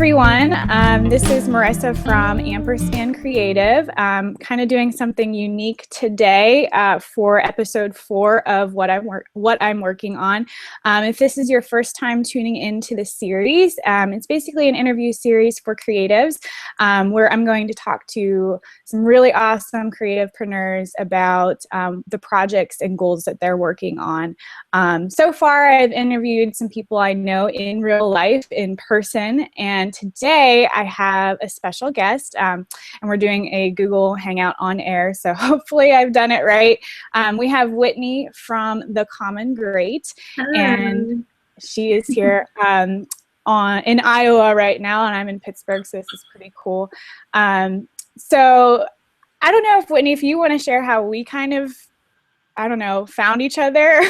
everyone. This is Marissa from Ampersand Creative. Kind of doing something unique today for episode 4 of what I'm working on. If this is your first time tuning into the series, it's basically an interview series for creatives where I'm going to talk to some really awesome creativepreneurs about the projects and goals that they're working on. So far, I've interviewed some people I know in real life, in person, and today I have a special guest, and we're doing a Google Hangout on air, so hopefully I've done it right. We have Whitney from The Common Great, and she is here in Iowa right now, and I'm in Pittsburgh, so this is pretty cool. So I don't know if, Whitney, if you want to share how we kind of, I don't know, found each other,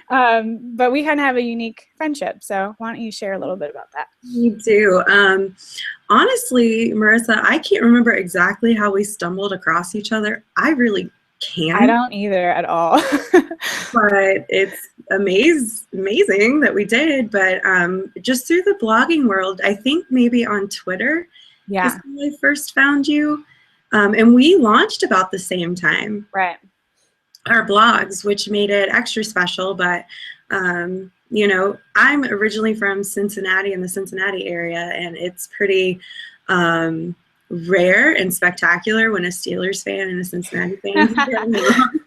but we kind of have a unique friendship. So why don't you share a little bit about that? You do. Honestly, Marissa, I can't remember exactly how we stumbled across each other. I really can't. I don't either at all. But it's amazing that we did. But just through the blogging world, I think maybe on Twitter is how I first found you. And we launched about the same time. Right. Our blogs, which made it extra special. But you know, I'm originally from Cincinnati, in the Cincinnati area, and it's pretty rare and spectacular when a Steelers fan and a Cincinnati fan get along.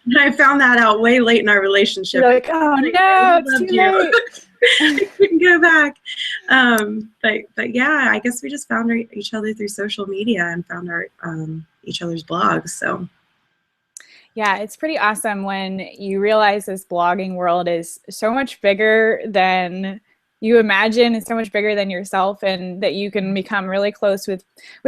And I found that out way late in our relationship. You're like, oh no, it's too late. I couldn't go back. But yeah, I guess we just found each other through social media and found our each other's blogs. So. Yeah, it's pretty awesome when you realize this blogging world is so much bigger than you imagine, and so much bigger than yourself, and that you can become really close with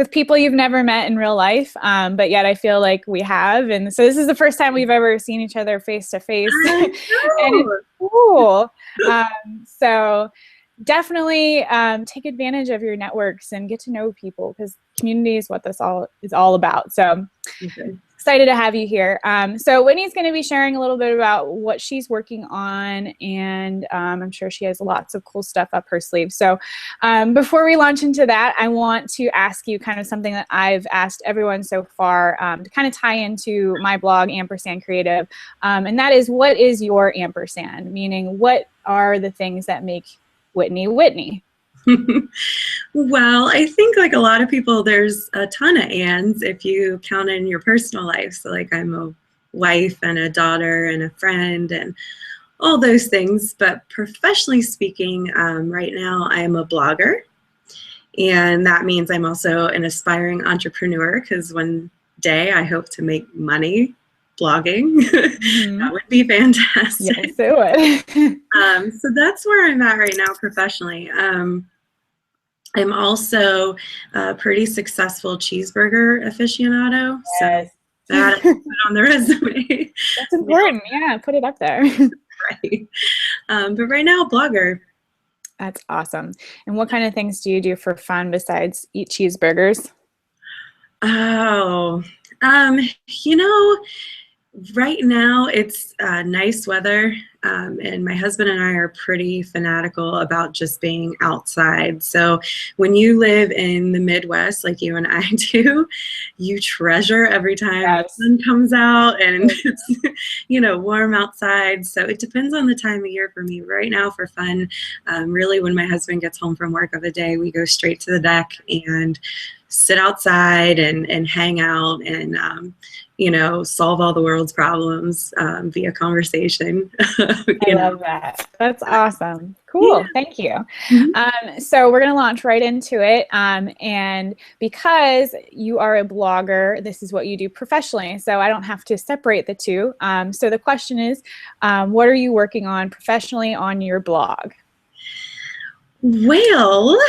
people you've never met in real life, but yet I feel like we have. And so this is the first time we've ever seen each other face to face, and it's cool. So definitely take advantage of your networks and get to know people, because community is what this all is all about. So excited to have you here. So Whitney's going to be sharing a little bit about what she's working on, and I'm sure she has lots of cool stuff up her sleeve. So before we launch into that, I want to ask you kind of something that I've asked everyone so far to kind of tie into my blog, Ampersand Creative, and that is, what is your ampersand? Meaning, what are the things that make Whitney Whitney? Well, I think, like a lot of people, there's a ton of ands if you count in your personal life. So like, I'm a wife and a daughter and a friend and all those things. But professionally speaking, right now I'm a blogger. And that means I'm also an aspiring entrepreneur, because one day I hope to make money blogging. That would be fantastic. Yes, it would. So that's where I'm at right now professionally. I'm also a pretty successful cheeseburger aficionado. Yes. So that is on the resume. That's important. Yeah, put it up there. Right. But right now, blogger. That's awesome. And what kind of things do you do for fun besides eat cheeseburgers? Oh, you know, right now it's nice weather, and my husband and I are pretty fanatical about just being outside. So when you live in the Midwest like you and I do, you treasure every time the sun comes out and it's, you know, warm outside. So it depends on the time of year for me. Right now, for fun, really when my husband gets home from work of the day, we go straight to the deck and sit outside and hang out and you know, solve all the world's problems via conversation. I love that. That's awesome. Cool. Yeah. Thank you. So we're going to launch right into it. And because you are a blogger, this is what you do professionally. So I don't have to separate the two. So the question is, what are you working on professionally on your blog? Well,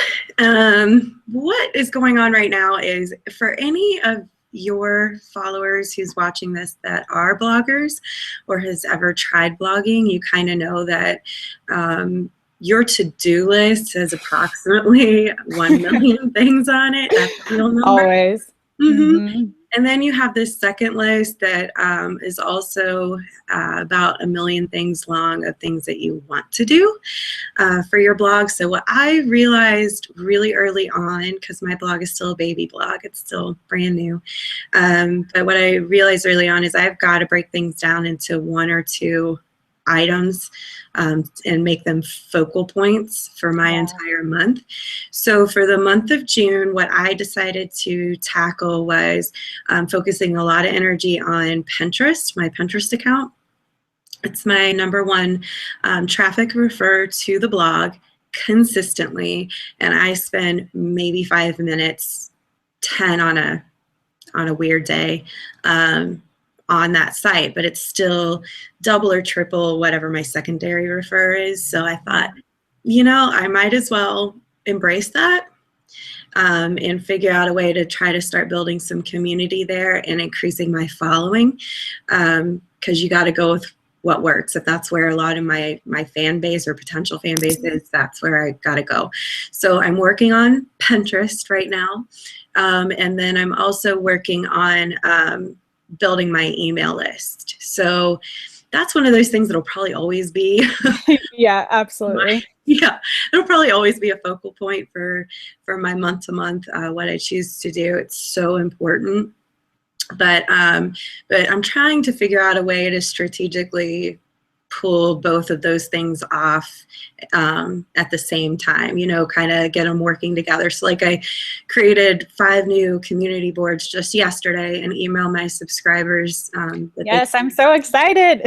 what is going on right now is, for any of your followers who's watching this that are bloggers or has ever tried blogging, you kind of know that your to-do list has approximately 1 million things on it. That's the real number. Always. And then you have this second list that is also about 1,000,000 things long of things that you want to do for your blog. So what I realized really early on, because my blog is still a baby blog, it's still brand new, but what I realized early on is I've got to break things down into 1 or 2 items and make them focal points for my entire month. So for the month of June, what I decided to tackle was focusing a lot of energy on Pinterest, my Pinterest account. It's my #1 traffic refer to the blog consistently, and I spend maybe 5 minutes, 10 on a weird day, on that site, but it's still double or triple whatever my secondary refer is. So I thought, I might as well embrace that and figure out a way to try to start building some community there and increasing my following, because you got to go with what works. If that's where a lot of my fan base or potential fan base is, that's where I got to go. So I'm working on Pinterest right now. And then I'm also working on building my email list. So that's one of those things that'll probably always be. Yeah, absolutely. Yeah, it'll probably always be a focal point for my month to month, what I choose to do. It's so important. But I'm trying to figure out a way to strategically pull both of those things off at the same time, kind of get them working together. So like I created 5 new community boards just yesterday and email my subscribers. Yes, I'm so excited.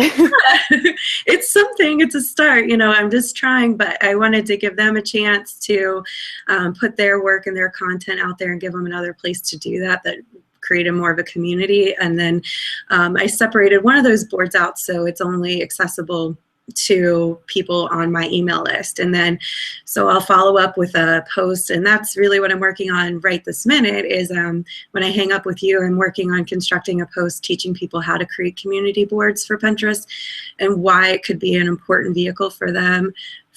It's something, it's a start, I'm just trying, but I wanted to give them a chance to put their work and their content out there and give them another place to do that created more of a community. And then I separated one of those boards out so it's only accessible to people on my email list. And then so I'll follow up with a post, and that's really what I'm working on right this minute is when I hang up with you, I'm working on constructing a post teaching people how to create community boards for Pinterest and why it could be an important vehicle for them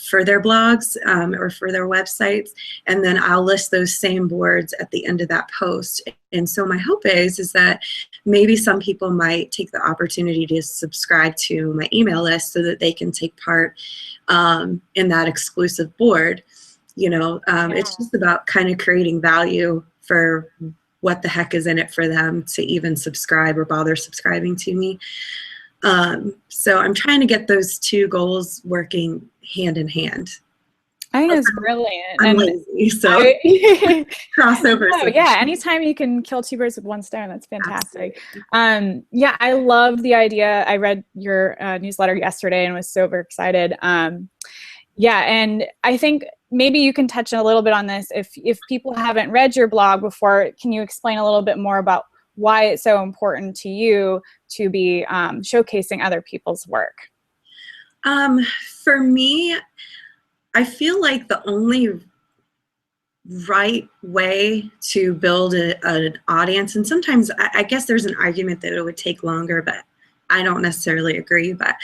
for their blogs or for their websites. And then I'll list those same boards at the end of that post. And so my hope is that maybe some people might take the opportunity to subscribe to my email list so that they can take part in that exclusive board. It's just about kind of creating value for what the heck is in it for them to even subscribe or bother subscribing to me. So I'm trying to get those 2 goals working hand in hand. I think it's brilliant. I'm lazy, so crossover. Oh, yeah, anytime you can kill 2 birds with 1 stone, that's fantastic. Yeah, I love the idea. I read your newsletter yesterday and was super excited. Yeah, and I think maybe you can touch a little bit on this. If people haven't read your blog before, can you explain a little bit more about why it's so important to you to be showcasing other people's work? For me, I feel like the only right way to build an audience, and sometimes I guess there's an argument that it would take longer, but I don't necessarily agree, but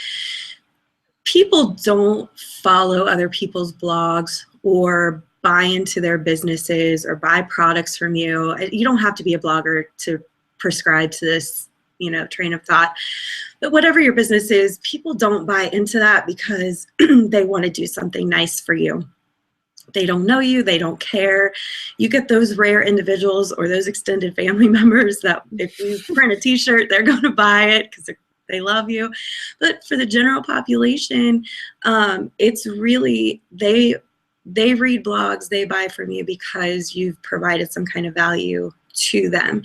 people don't follow other people's blogs or buy into their businesses or buy products from you. You don't have to be a blogger to prescribe to this, train of thought. But whatever your business is, people don't buy into that because they want to do something nice for you. They don't know you, they don't care. You get those rare individuals or those extended family members that if you print a t-shirt, they're going to buy it because they love you. But for the general population, it's really, they read blogs, they buy from you because you've provided some kind of value to them.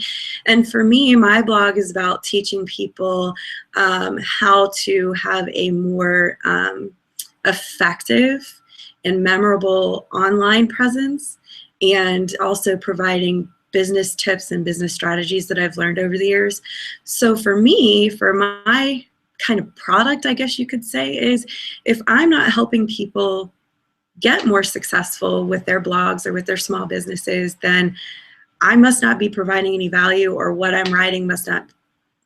And for me, my blog is about teaching people how to have a more effective and memorable online presence, and also providing business tips and business strategies that I've learned over the years. So for me, for my kind of product, I guess you could say, is if I'm not helping people get more successful with their blogs or with their small businesses, then I must not be providing any value, or what I'm writing must not,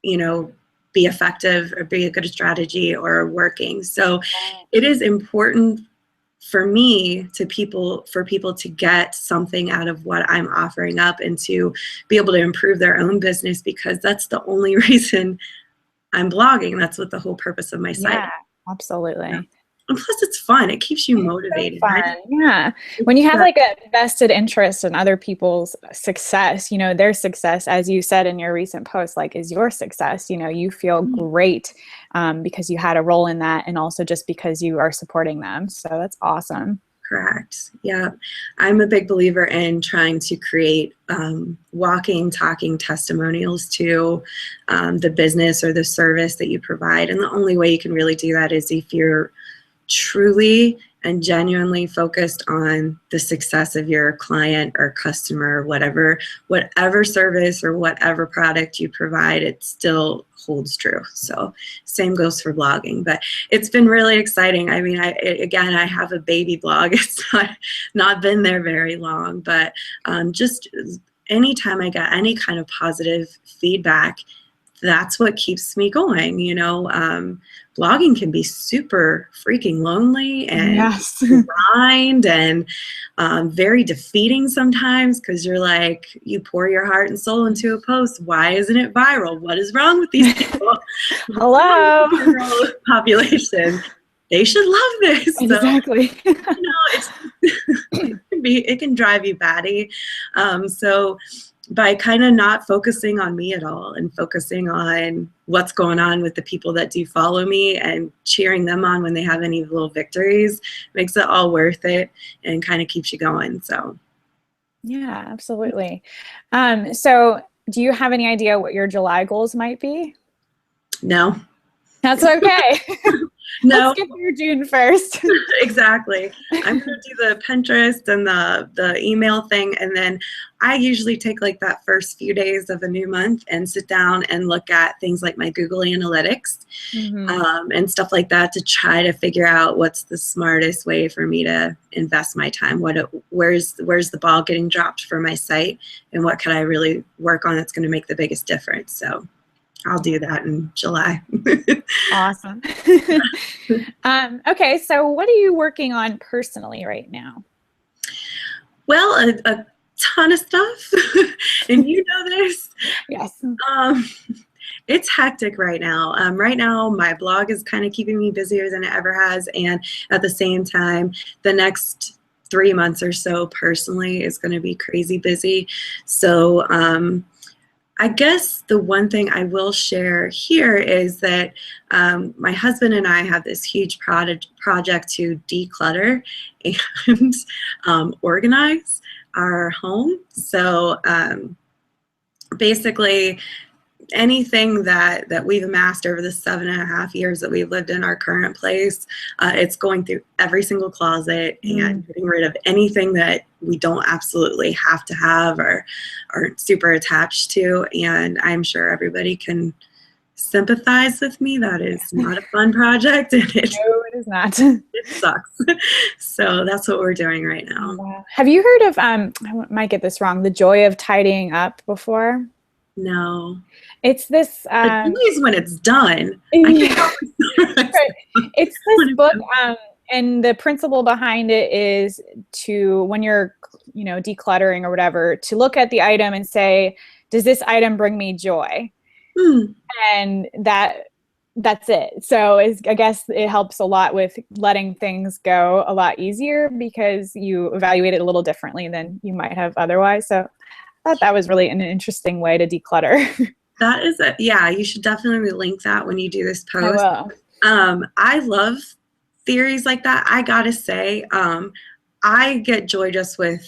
be effective or be a good strategy or working. So it is important for people to get something out of what I'm offering up and to be able to improve their own business, because that's the only reason I'm blogging. That's what the whole purpose of my site. Yeah, absolutely. Yeah. And plus it's fun. It keeps you motivated. So fun. Right? Yeah. When you have like a vested interest in other people's success, their success, as you said in your recent post, like is your success, you feel great because you had a role in that, and also just because you are supporting them. So that's awesome. Correct. Yeah. I'm a big believer in trying to create walking, talking testimonials to the business or the service that you provide. And the only way you can really do that is if you're truly and genuinely focused on the success of your client or customer, whatever service or whatever product you provide, it still holds true. So same goes for blogging, but it's been really exciting. I mean, I have a baby blog. It's not been there very long, but just anytime I get any kind of positive feedback, that's what keeps me going. Blogging can be super freaking lonely and grind and very defeating sometimes, because you're like, you pour your heart and soul into a post. Why isn't it viral? What is wrong with these people? Hello. Population. They should love this. Exactly. So, it can drive you batty. So by kind of not focusing on me at all and focusing on what's going on with the people that do follow me and cheering them on when they have any little victories, makes it all worth it and kind of keeps you going. So yeah, absolutely. So do you have any idea what your July goals might be? No. That's okay. No. Let's get through June first. Exactly. I'm going to do the Pinterest and the email thing. And then I usually take like that first few days of a new month and sit down and look at things like my Google Analytics and stuff like that to try to figure out what's the smartest way for me to invest my time. Where's the ball getting dropped for my site, and what can I really work on that's going to make the biggest difference. So I'll do that in July. Awesome. Okay, so what are you working on personally right now? Well, a ton of stuff, and you know this. Yes. It's hectic right now. Right now, my blog is kind of keeping me busier than it ever has, and at the same time, the next 3 months or so personally is going to be crazy busy. So I guess the one thing I will share here is that my husband and I have this huge project to declutter and organize our home. So basically, anything that we've amassed over the 7.5 years that we've lived in our current place, it's going through every single closet and getting rid of anything that we don't absolutely have to have or aren't super attached to. And I'm sure everybody can sympathize with me. That is not a fun project, and no, it is not. It sucks. So that's what we're doing right now. Wow. Have you heard of I might get this wrong, the joy of tidying up before? No. It's this it's when it's done. Yeah. It's this book and the principle behind it is to, when you're decluttering or whatever, to look at the item and say, does this item bring me joy? And that's it. So I guess it helps a lot with letting things go a lot easier, because you evaluate it a little differently than you might have otherwise. So I thought that was really an interesting way to declutter. That is it. Yeah, you should definitely link that when you do this post. I will. I love theories like that. I gotta say, I get joy just with,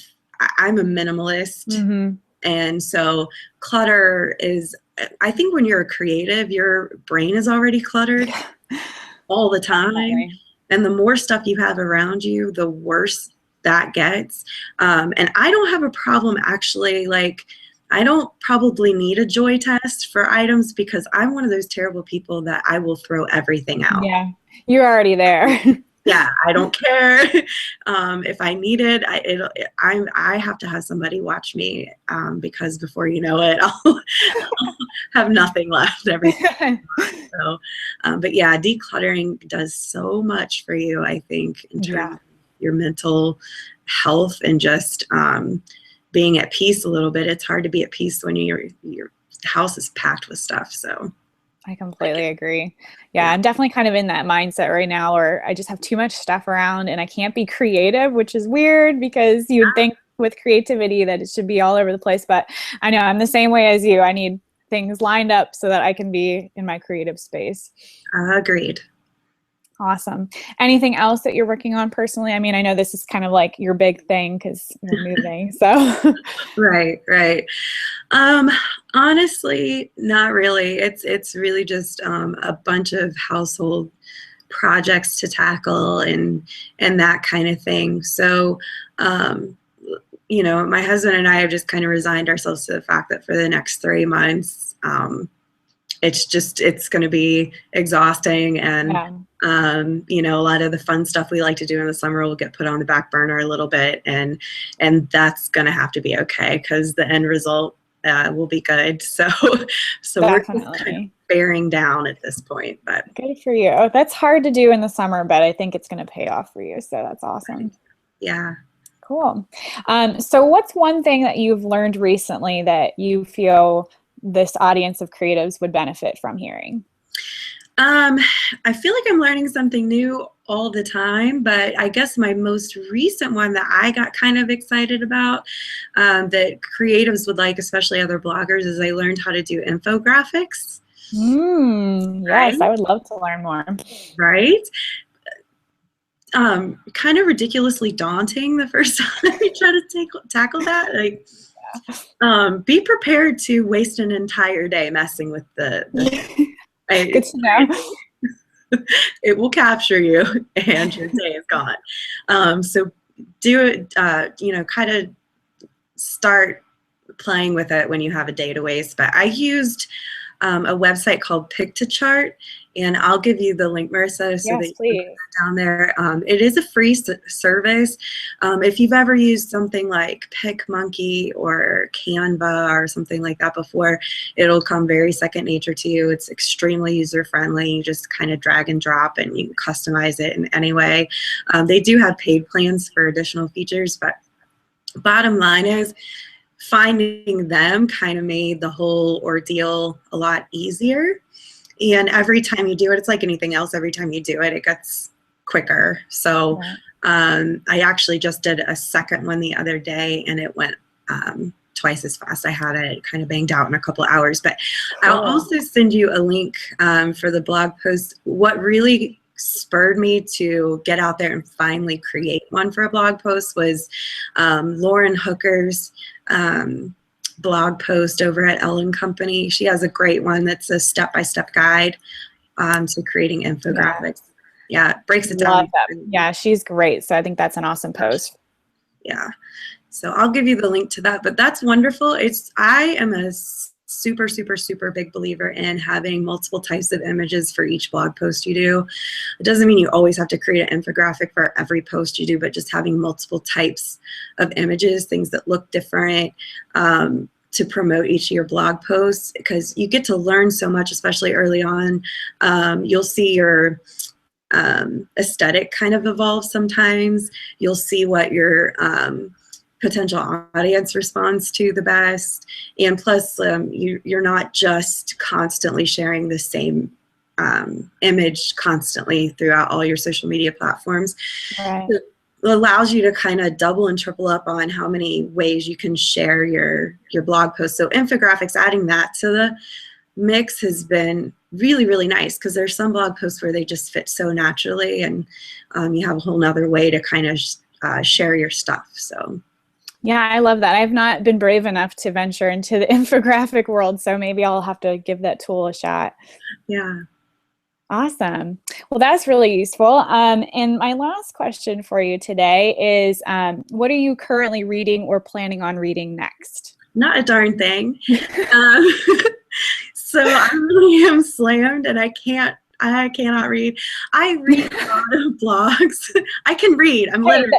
I'm a minimalist. And so clutter is, I think when you're a creative, your brain is already cluttered all the time. And the more stuff you have around you, the worse that gets. And I don't have a problem actually, like, I don't probably need a joy test for items, because I'm one of those terrible people that I will throw everything out. Yeah, you're already there. Yeah, I don't care. If I need it, I have to have somebody watch me, because before you know it, I'll have nothing left. Everything. So, but yeah, decluttering does so much for you, I think, in terms of your mental health and just being at peace a little bit. It's hard to be at peace when your house is packed with stuff. So I completely agree. Yeah, I'm definitely kind of in that mindset right now where I just have too much stuff around and I can't be creative, which is weird because you'd think with creativity that it should be all over the place. But I know I'm the same way as you. I need things lined up so that I can be in my creative space. Agreed. Awesome. Anything else that you're working on personally? I mean, I know this is kind of like your big thing because you're moving. So Right. Honestly, not really. It's really just a bunch of household projects to tackle and that kind of thing. So, my husband and I have just kind of resigned ourselves to the fact that for the next 3 months, it's going to be exhausting and. yeah. A lot of the fun stuff we like to do in the summer will get put on the back burner a little bit, and that's going to have to be okay because the end result will be good. So we're just kind of bearing down at this point. But good for you. Oh, that's hard to do in the summer, but I think it's going to pay off for you. So that's awesome. Yeah. Cool. So what's one thing that you've learned recently that you feel this audience of creatives would benefit from hearing? I feel like I'm learning something new all the time, but I guess my most recent one that I got kind of excited about that creatives would like, especially other bloggers, is I learned how to do infographics. Yes, right? I would love to learn more. Right? Kind of ridiculously daunting the first time you try to tackle that. Like, be prepared to waste an entire day messing with the good to know. It will capture you and your day is gone. So do it, kind of start playing with it when you have a day to waste. But I used a website called Pick-to-Chart, and I'll give you the link, Marissa, so that you can put that down there. It is a free service. If you've ever used something like PicMonkey or Canva or something like that before, it'll come very second nature to you. It's extremely user-friendly. You just kind of drag and drop, and you can customize it in any way. They do have paid plans for additional features, but bottom line is, finding them kind of made the whole ordeal a lot easier. And every time you do it, it's like anything else. Every time you do it, it gets quicker. So I actually just did a second one the other day, and it went twice as fast. I had it kind of banged out in a couple of hours. But I'll also send you a link for the blog post. What really spurred me to get out there and finally create one for a blog post was Lauren Hooker's blog post over at Ellen Company. She has a great one that's a step-by-step guide to creating infographics. Yeah, it breaks it down. Yeah, she's great. So I think that's an awesome post. Yeah. So I'll give you the link to that. But that's wonderful. I am a super, super, super big believer in having multiple types of images for each blog post you do. It doesn't mean you always have to create an infographic for every post you do, but just having multiple types of images, things that look different, to promote each of your blog posts, because you get to learn so much, especially early on. You'll see your aesthetic kind of evolve sometimes. You'll see what your potential audience responds to the best, and plus you're not just constantly sharing the same image constantly throughout all your social media platforms. Right. So it allows you to kind of double and triple up on how many ways you can share your blog post. So infographics, adding that to the mix has been really, really nice, because there's some blog posts where they just fit so naturally, and you have a whole nother way to kind of share your stuff. So yeah, I love that. I've not been brave enough to venture into the infographic world, so maybe I'll have to give that tool a shot. Yeah. Awesome. Well, that's really useful. And my last question for you today is, what are you currently reading or planning on reading next? Not a darn thing. So I really am slammed, and I cannot read. I read a lot of blogs. I can read. I'm literally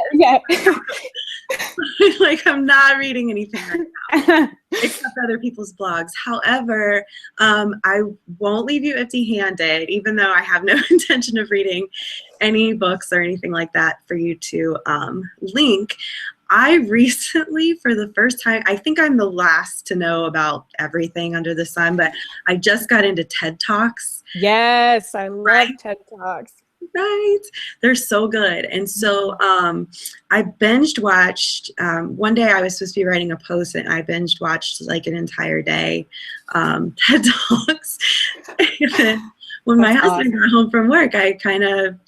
Like, I'm not reading anything right now, except other people's blogs. However, I won't leave you empty-handed, even though I have no intention of reading any books or anything like that for you to link. I recently, for the first time, I think I'm the last to know about everything under the sun, but I just got into TED Talks. Yes, I love TED Talks. Right, they're so good. And so I binged watched, one day I was supposed to be writing a post, and I binged watched like an entire day TED Talks. And then when my husband got home from work, I kind of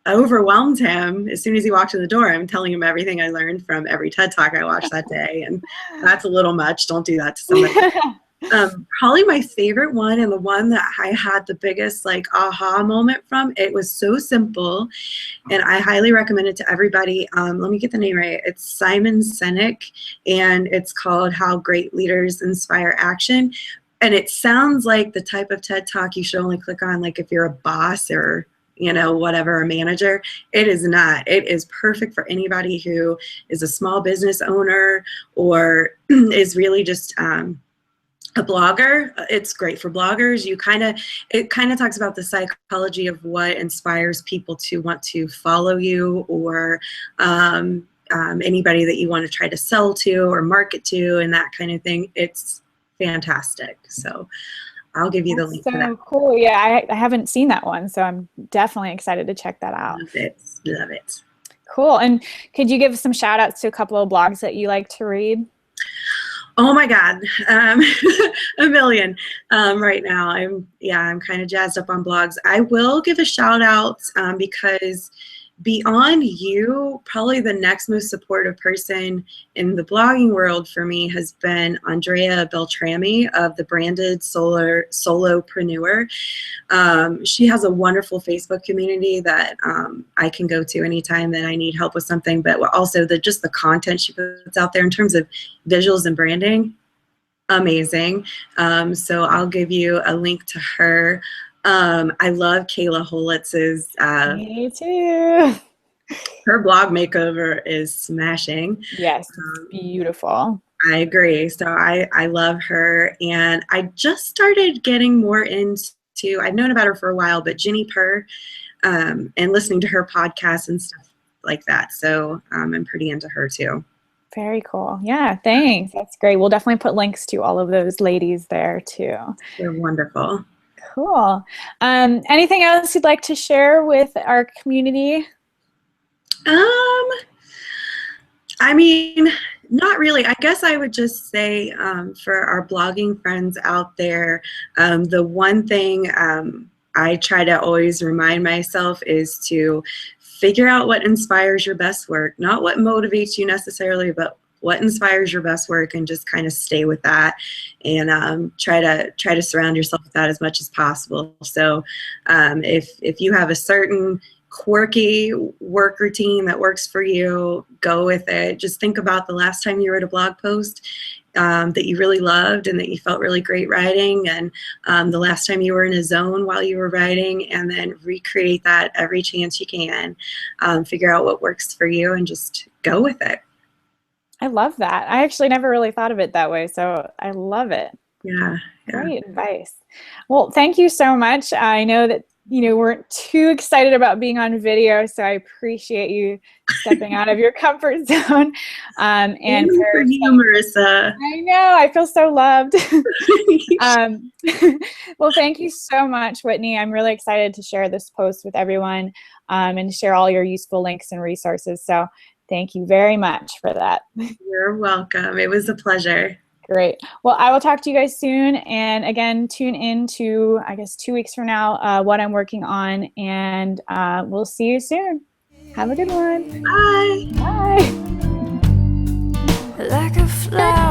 overwhelmed him. As soon as he walked in the door, I'm telling him everything I learned from every TED Talk I watched that day, and that's a little much. Don't do that to somebody. Probably my favorite one, and the one that I had the biggest like aha moment from, it was so simple, and I highly recommend it to everybody. Let me get the name right. It's Simon Sinek, and it's called How Great Leaders Inspire Action. And it sounds like the type of TED Talk you should only click on like if you're a boss or whatever, a manager. It is not. It is perfect for anybody who is a small business owner or is really just a blogger. It's great for bloggers. It kind of talks about the psychology of what inspires people to want to follow you, or anybody that you want to try to sell to or market to, and that kind of thing. It's fantastic. So I'll give you the link to that. So cool. Yeah, I haven't seen that one, so I'm definitely excited to check that out. Love it. Love it. Cool. And could you give some shout outs to a couple of blogs that you like to read? Oh my God, a million right now. I'm kind of jazzed up on blogs. I will give a shout out because beyond you, probably the next most supportive person in the blogging world for me has been Andrea Beltrami of the Branded Solopreneur. She has a wonderful Facebook community that I can go to anytime that I need help with something, but also just the content she puts out there in terms of visuals and branding, amazing. So I'll give you a link to her. I love Kayla Holitz's. Me too. Her blog makeover is smashing. Yes, it's beautiful. I agree. So I love her, and I just started getting more into. I've known about her for a while, but Jenny Purr, and listening to her podcast and stuff like that. So I'm pretty into her too. Very cool. Yeah, thanks. That's great. We'll definitely put links to all of those ladies there too. They're wonderful. Cool. Anything else you'd like to share with our community? I mean, not really. I guess I would just say for our blogging friends out there, the one thing I try to always remind myself is to figure out what inspires your best work, not what motivates you necessarily, but what inspires your best work, and just kind of stay with that, and try to surround yourself with that as much as possible. So if you have a certain quirky work routine that works for you, go with it. Just think about the last time you wrote a blog post that you really loved and that you felt really great writing, and the last time you were in a zone while you were writing, and then recreate that every chance you can. Figure out what works for you and just go with it. I love that. I actually never really thought of it that way, so I love it. Yeah. Great advice. Well, thank you so much. I know that weren't too excited about being on video, so I appreciate you stepping out of your comfort zone. And for you, Marissa. I know, I feel so loved. Well, thank you so much, Whitney. I'm really excited to share this post with everyone and share all your useful links and resources. So thank you very much for that. You're welcome. It was a pleasure. Great. Well, I will talk to you guys soon. And again, tune in to, I guess, 2 weeks from now, what I'm working on. And we'll see you soon. Have a good one. Bye. Bye. Like a flower.